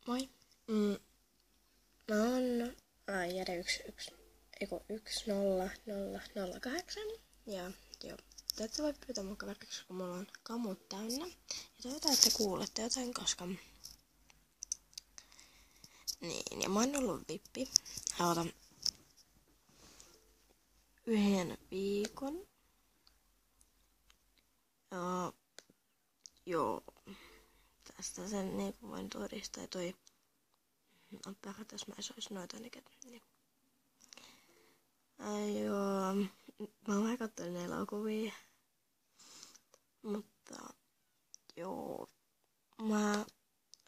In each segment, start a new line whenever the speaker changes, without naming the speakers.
Moi. Mä oon Jere 10008. Ja joo, te ette voi pyytää mun kaveriksi, kun mulla on kamut täynnä. Ja toivotaan, että kuulette jotain, koska... Niin, ja mä oon ollut vippi. Aloitan yhden viikon. Ja joo, tästä sen niin voin todistaa. Toi periaatteessa mä en olisi noita niin. Joo, mä oon vähän katsoin elokuvia. Mutta joo, mä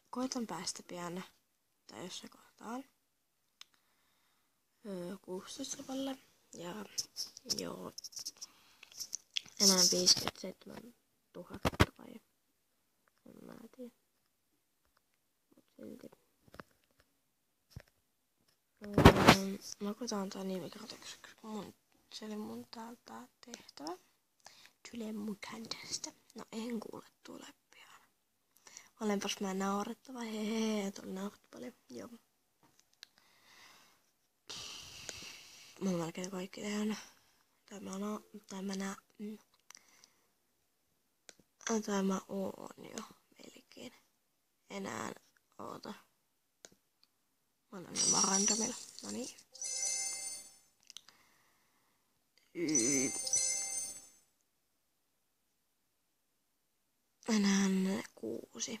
koitan päästä pian tai jossain kohtaan 16 luvalle. Ja joo, enää 57 000 vai en mä tiedä. Mut silti. Mä koitan antaa nimikartoiksi, koska se oli mun täältä tehtävä. Tyleen mun kändästä. No en kuule tule pian. Olenpas mä naurettava. Hehehe, tuolla naurattu paljon. Joo. Mä oon melkein kaikki tehnyt. Tai mä oon jo melkein. Enää oota. Mä annan ne randomilla. Noniin. Enää 6.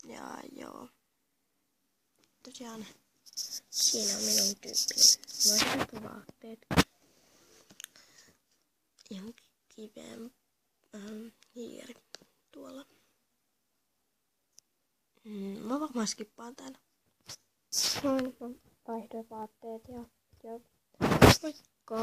Ja joo. Tosiaan siinä on minun tyyppini. Mä oon vaatteet. Ihan kiveen hiiri tuolla. Mä varmaan skippaan tän. Noin, vaihdoin vaatteet ja joo. Moikka!